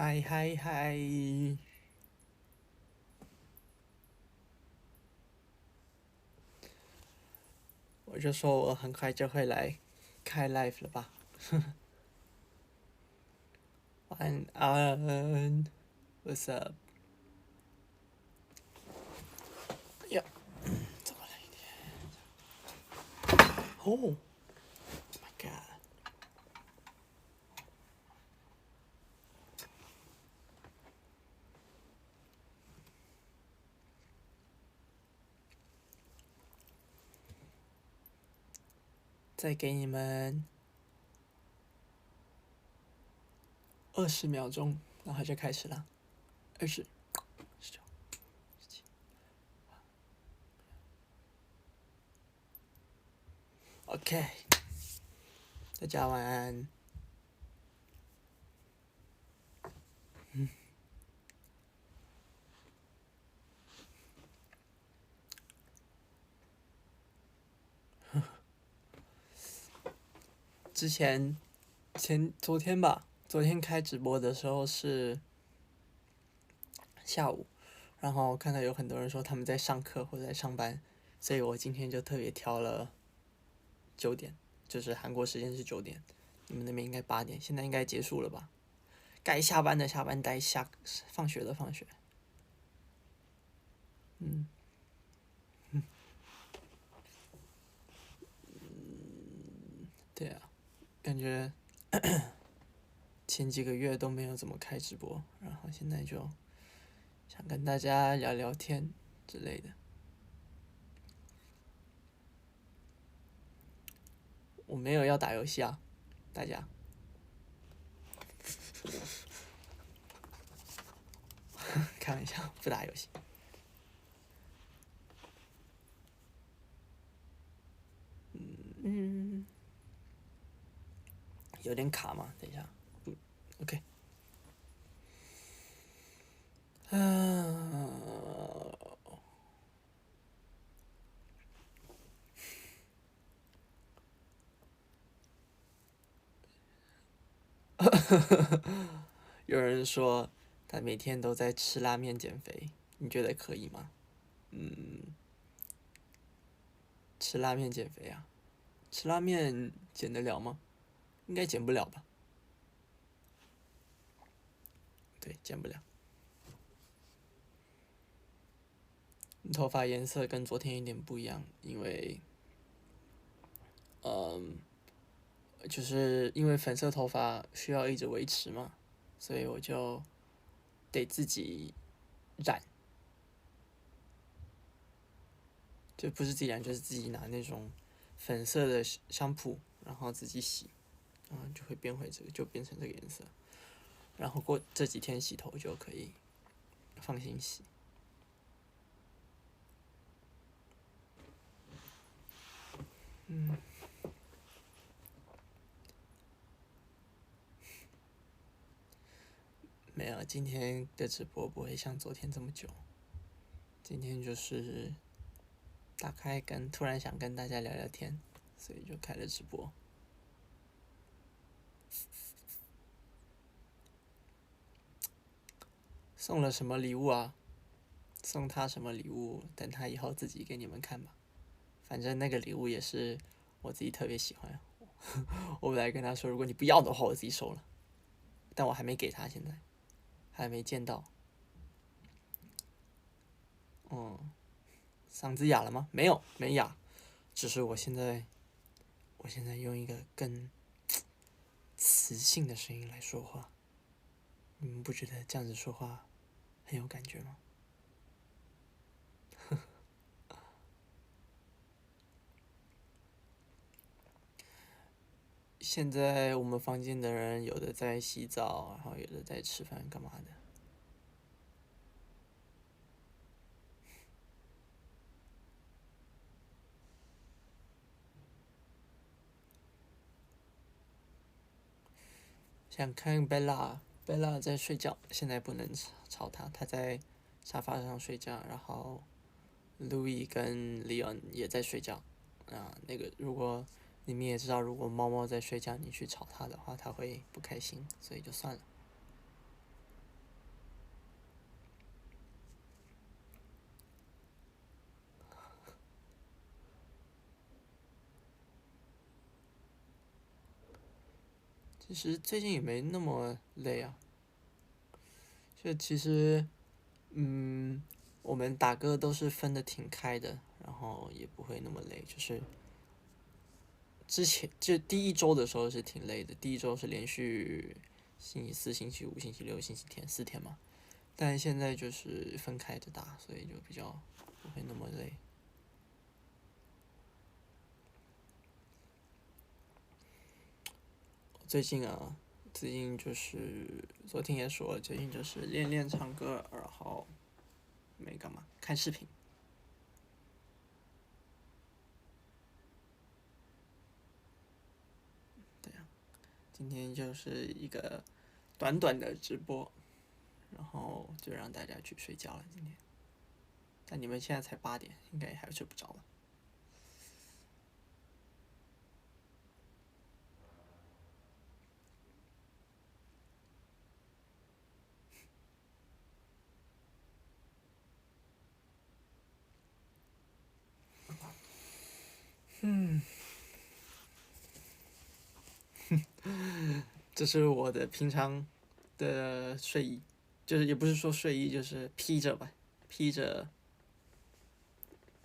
嗨嗨嗨！我就说我很快就会来开 live 了吧。晚安，What's up？呀，怎么了一点？哦，My God！再给你们20秒钟，然后就开始了。20、19、17。OK，大家晚安。之前昨天吧，昨天开直播的时候是下午，然后看到有很多人说他们在上课或者在上班，所以我今天就特别挑了9点，就是韩国时间是9点，你们那边应该8点，现在应该结束了吧？该下班的下班，该放学的放学。嗯，对啊，感觉前几个月都没有怎么开直播，然后现在就想跟大家聊聊天之类的。我没有要打游戏啊，大家。开玩笑，不打游戏。嗯，有点卡嘛，等一下。OK。有人说他每天都在吃拉面减肥，你觉得可以吗？吃拉面减肥啊？吃拉面减得了吗？应该减不了吧？对，减不了。头发颜色跟昨天有点不一样，因为，就是因为粉色头发需要一直维持嘛，所以我就得自己染，就不是自己染，就是自己拿那种粉色的香铺，然后自己洗，然后就会变回这个，就变成这个颜色。然后过这几天洗头就可以放心洗。没有，今天的直播不会像昨天这么久。今天就是突然想跟大家聊聊天，所以就开了直播。送了什么礼物啊？送他什么礼物？等他以后自己给你们看吧。反正那个礼物也是我自己特别喜欢。我本来跟他说，如果你不要的话，我自己收了。但我还没给他，现在还没见到。嗓子哑了吗？没有，没哑。只是我现在用一个更磁性的声音来说话，你们不觉得这样子说话很有感觉吗？现在我们房间的人有的在洗澡，然后有的在吃饭，干嘛的？想看贝拉在睡觉，现在不能吵她，她在沙发上睡觉，然后路易跟里昂也在睡觉。啊，那个如果你们也知道，如果猫猫在睡觉，你去吵它的话，它会不开心，所以就算了。其实最近也没那么累啊，就其实，我们打歌都是分的挺开的，然后也不会那么累。就是之前就第一周的时候是挺累的，第一周是连续星期四、星期五、星期六、星期天4天嘛，但现在就是分开的打，所以就比较不会那么累。最近啊，最近就是昨天也说了，最近就是练练唱歌，然后没干嘛，看视频。对呀、今天就是一个短短的直播，然后就让大家去睡觉了。今天，但你们现在才8点，应该还睡不着吧？这是我的平常的睡衣，就是也不是说睡衣，就是披着吧，披着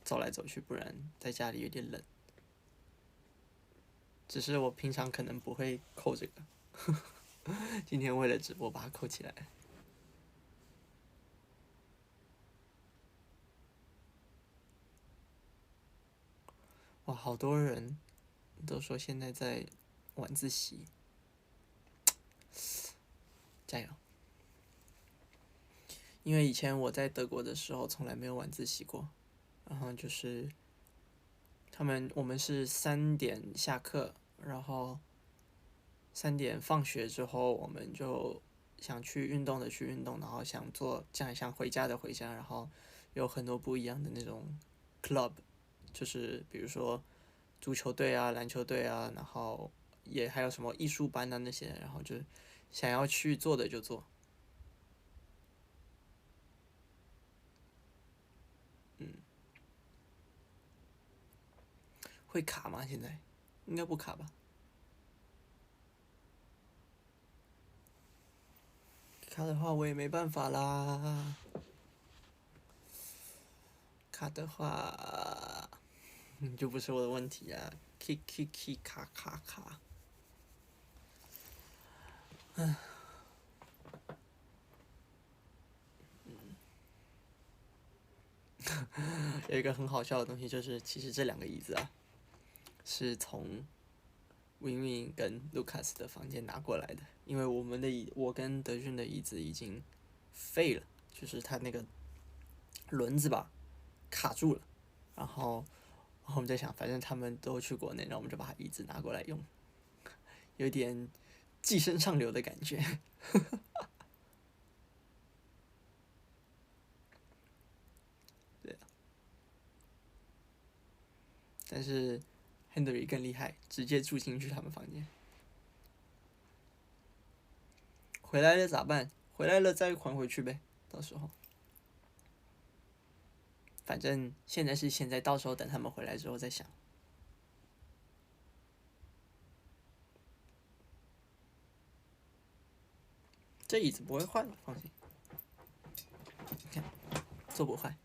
走来走去，不然在家里有点冷。只是我平常可能不会扣这个，今天为了直播把它扣起来。哇，好多人都说现在在晚自习，加油！因为以前我在德国的时候从来没有晚自习过，然后就是我们是3点下课，然后3点放学之后，我们就想去运动的去运动，然后想回家的回家，然后有很多不一样的那种 club，就是比如说足球队啊、篮球队啊，然后也还有什么艺术班啊那些，然后就想要去做的就做。会卡吗？现在应该不卡吧？卡的话我也没办法啦。卡的话，就不是我的问题啊。k 卡卡卡。有一个很好笑的东西，就是其实这2个椅子啊，是从 Win Win 跟 Lucas 的房间拿过来的，因为我跟德俊的椅子已经废了，就是它那个轮子吧卡住了，然后我们在想，反正他们都去国内，那我们就把椅子拿过来用，有点寄生上流的感觉。对啊，但是 Henry 更厉害，直接住进去他们房间。回来了咋办？回来了再还回去呗，到时候。反正现在是现在，到时候等他们回来之后再想。这椅子不会坏的，放心。你看，坐不坏。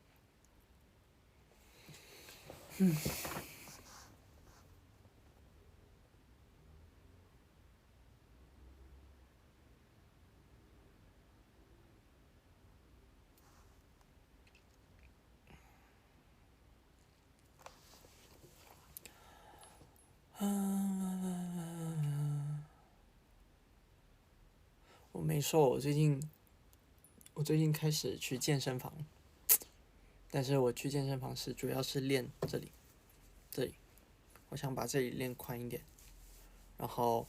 我没瘦，我最近开始去健身房，但是我去健身房主要是练这里，我想把这里练宽一点，然后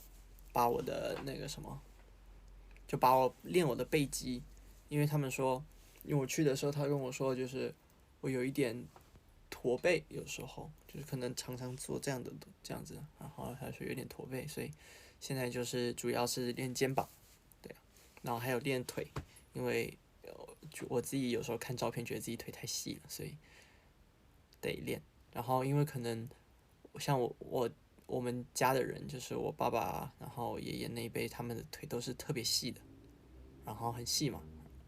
把我的那个什么，就把我练我的背肌，因为他们说，因为我去的时候他跟我说，就是我有一点驼背，有时候就是可能常常做这样子，然后他说有点驼背，所以现在就是主要是练肩膀，对啊，然后还有练腿，因为就我自己有时候看照片觉得自己腿太细了，所以得练。然后因为可能像我们家的人，就是我爸爸，然后爷爷那一辈，他们的腿都是特别细的，然后很细嘛，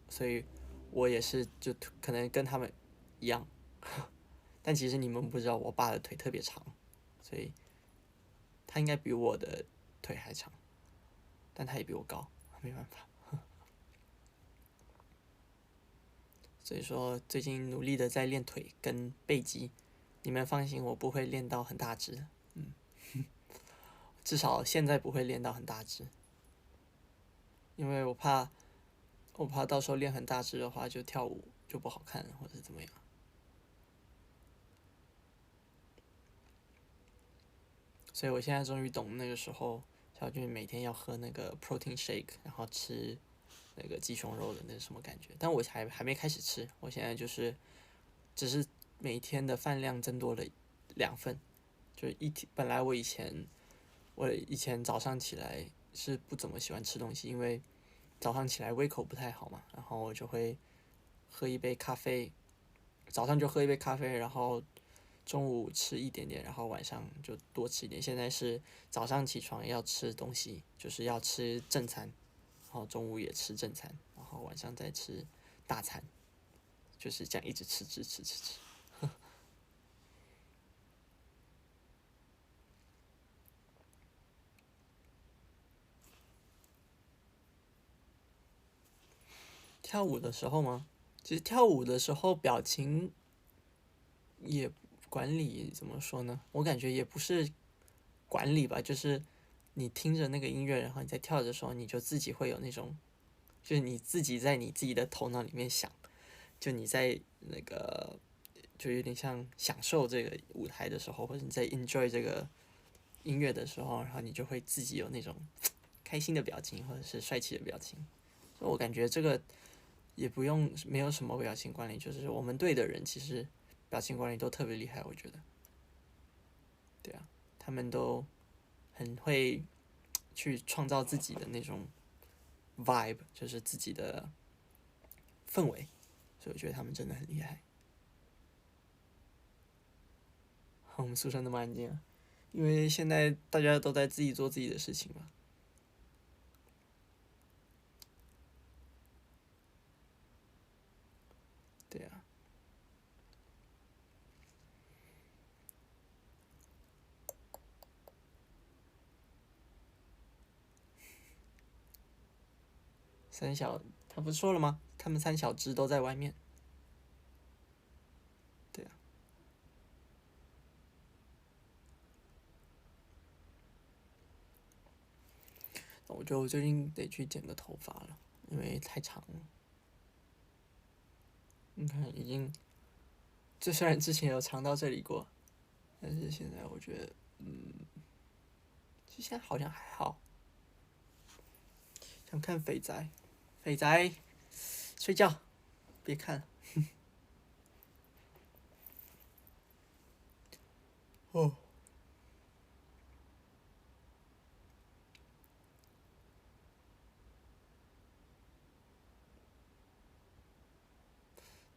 所以我也是就可能跟他们一样，但其实你们不知道，我爸的腿特别长，所以他应该比我的腿还长，但他也比我高，没办法。所以说最近努力的在练腿跟背肌，你们放心，我不会练到很大只，至少现在不会练到很大只，因为我怕到时候练很大只的话，就跳舞就不好看或者怎么样。所以我现在终于懂那个时候小俊每天要喝那个 protein shake，然后吃那个鸡胸肉的那是什么感觉。但我还没开始吃，我现在就是只是每天的饭量增多了2份，就本来我以前早上起来是不怎么喜欢吃东西，因为早上起来胃口不太好嘛，然后我就会喝一杯咖啡，早上就喝一杯咖啡，然后中午吃一点点，然后晚上就多吃一点。现在是早上起床要吃东西，就是要吃正餐，然后中午也吃正餐，然后晚上再吃大餐，就是这样一直吃。跳舞的时候吗？其实跳舞的时候表情也管理怎么说呢？我感觉也不是管理吧，就是你听着那个音乐，然后你在跳的时候，你就自己会有那种，就是你自己在你自己的头脑里面想，就你在那个，就有点像享受这个舞台的时候，或者你在 enjoy 这个音乐的时候，然后你就会自己有那种开心的表情，或者是帅气的表情。所以我感觉这个也不用没有什么表情管理，就是我们队的人其实表情管理都特别厉害，我觉得。对啊，他们都很会去创造自己的那种 vibe，就是自己的氛围，所以我觉得他们真的很厉害。我们宿舍那么安静啊，因为现在大家都在自己做自己的事情嘛。对啊，三小他不是说了吗？他们3小只都在外面。对啊，我觉得我最近得去剪个头发了，因为太长了。你看，已经，这虽然之前有长到这里过，但是现在我觉得，其实现在好像还好。想看肥宅，肥宅睡觉，别看了。哦，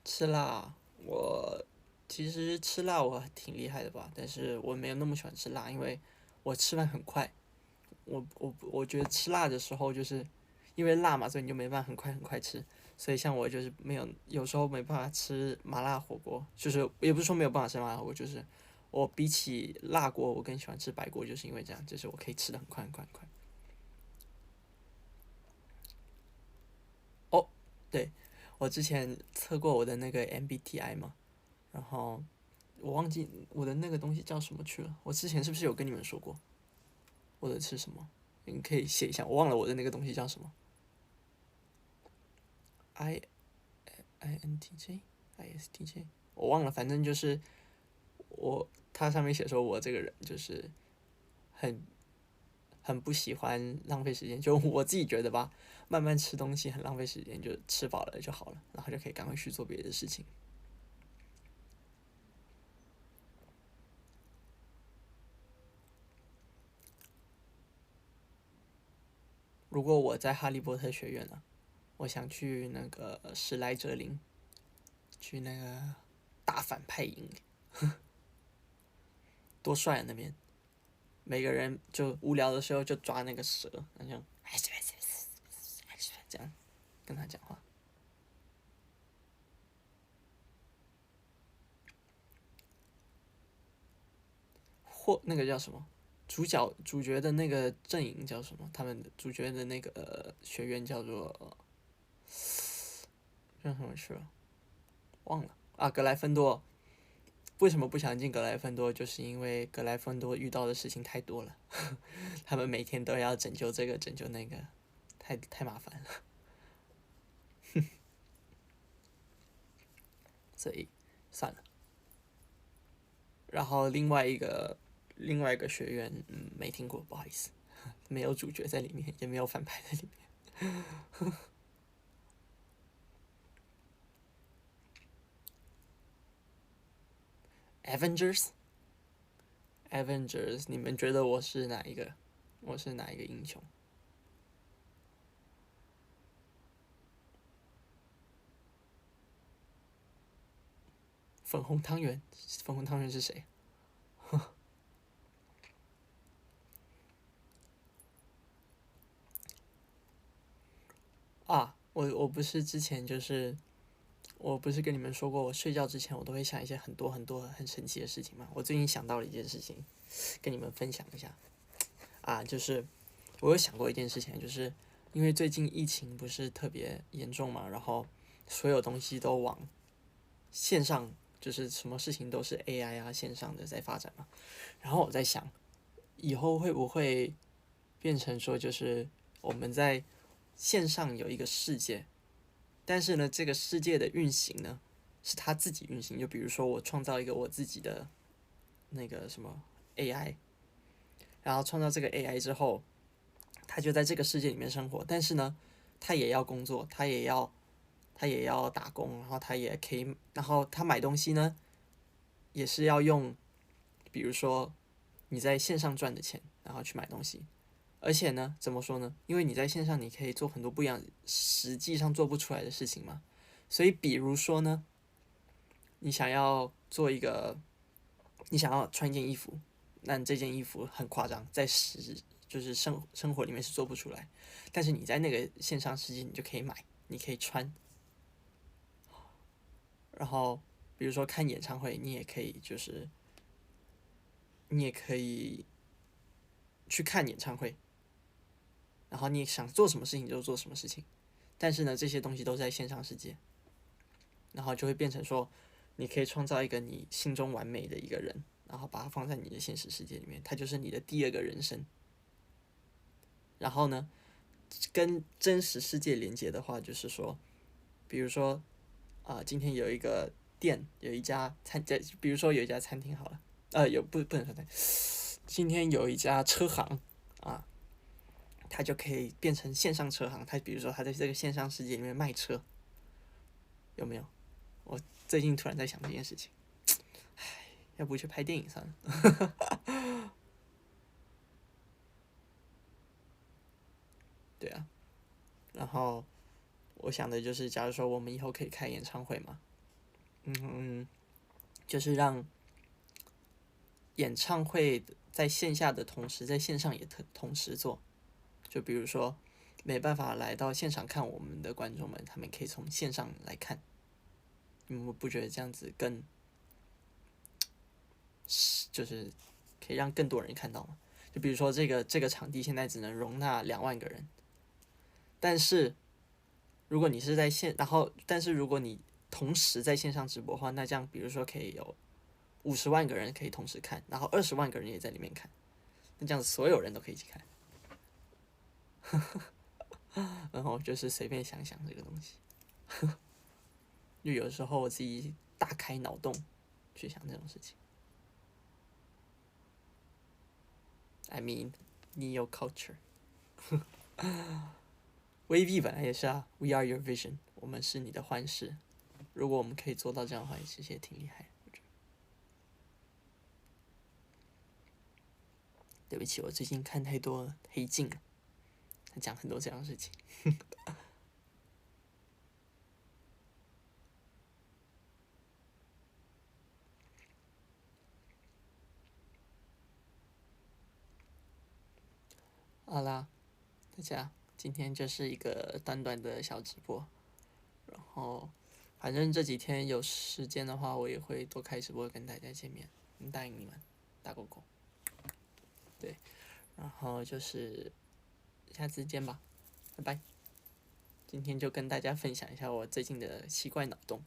吃辣，我其实吃辣我挺厉害的吧，但是我没有那么喜欢吃辣，因为我吃饭很快。我觉得吃辣的时候，就是因为辣嘛，所以你就没办法很快吃。所以像我就是有时候没办法吃麻辣火锅，就是也不是说没有办法吃麻辣火锅，就是我比起辣锅，我更喜欢吃白锅，就是因为这样，就是我可以吃的很快。哦，对，我之前测过我的那个 MBTI 嘛，然后我忘记我的那个东西叫什么去了。我之前是不是有跟你们说过我的是什么？你可以写一下，我忘了我的那个东西叫什么。INTJ，ISTJ，我忘了，反正就是它上面写说我这个人就是很很不喜欢浪费时间，就我自己觉得吧，慢慢吃东西很浪费时间，就吃饱了就好了，然后就可以赶快去做别的事情。如果我在哈利波特学院呢、我想去那个史莱哲林，去那个大反派营，多帅啊那边！每个人就无聊的时候就抓那个蛇，然后这样跟他讲话。或那个叫什么？主角的那个阵营叫什么？他们的主角的那个学院叫做叫什么去了？忘了啊，格莱芬多。为什么不想进格莱芬多？就是因为格莱芬多遇到的事情太多了，他们每天都要拯救这个拯救那个，太麻烦了，所以算了。然后另外一个学院，没听过，不好意思，没有主角在里面，也没有反派在里面。Avengers，你们觉得我是哪一个？我是哪一个英雄？粉红汤圆，粉红汤圆是谁？啊，我不是之前就是我不是跟你们说过，我睡觉之前我都会想一些很多很多很神奇的事情吗？我最近想到了一件事情，跟你们分享一下。啊，就是我有想过一件事情，就是因为最近疫情不是特别严重嘛，然后所有东西都往线上，就是什么事情都是 AI 啊线上的在发展嘛。然后我在想，以后会不会变成说，就是我们在线上有一个世界，但是呢，这个世界的运行呢，是他自己运行。就比如说，我创造一个我自己的那个什么 AI，然后创造这个 AI 之后，他就在这个世界里面生活，但是呢，他也要工作，他也要打工，然后他也可以，然后他买东西呢，也是要用，比如说你在线上赚的钱，然后去买东西。而且呢，怎么说呢？因为你在线上，你可以做很多不一样，实际上做不出来的事情嘛。所以，比如说呢，你想要做一个，你想要穿一件衣服，那这件衣服很夸张，在就是生活里面是做不出来，但是你在那个线上世界，你就可以买，你可以穿。然后，比如说看演唱会，你也可以就是你也可以去看演唱会，然后你想做什么事情就做什么事情。但是呢，这些东西都在线上世界，然后就会变成说，你可以创造一个你心中完美的一个人，然后把它放在你的现实世界里面，它就是你的第二个人生。然后呢，跟真实世界连接的话，就是说，比如说今天有一个店，有一家比如说有一家餐厅好了，不能说餐，今天有一家车行啊，它就可以变成线上车行，它比如说它在这个线上世界里面卖车，有没有？我最近突然在想这件事情，要不去拍电影算了。对啊，然后我想的就是，假如说我们以后可以开演唱会嘛，就是让演唱会在线下的同时，在线上也同时做。就比如说，没办法来到现场看我们的观众们，他们可以从线上来看。你们不觉得这样子更，就是可以让更多人看到吗？就比如说这个场地现在只能容纳2万个人，但是如果你是在线，但是如果你同时在线上直播的话，那这样比如说可以有50万个人可以同时看，然后20万个人也在里面看，那这样子所有人都可以一起看。然后就是随便想想这个东西，就有时候我自己大开脑洞去想这种事情。I mean, neo culture 威 V 本来也是啊，We are your vision， 我们是你的幻视。如果我们可以做到这样的话，其实也挺厉害。对不起，我最近看太多黑镜了，他讲很多这样的事情。好啦，大家今天就是一个短短的小直播，然后反正这几天有时间的话，我也会多开直播跟大家见面，答应你们，打勾勾。对，然后就是下次见吧，拜拜。今天就跟大家分享一下我最近的奇怪脑洞。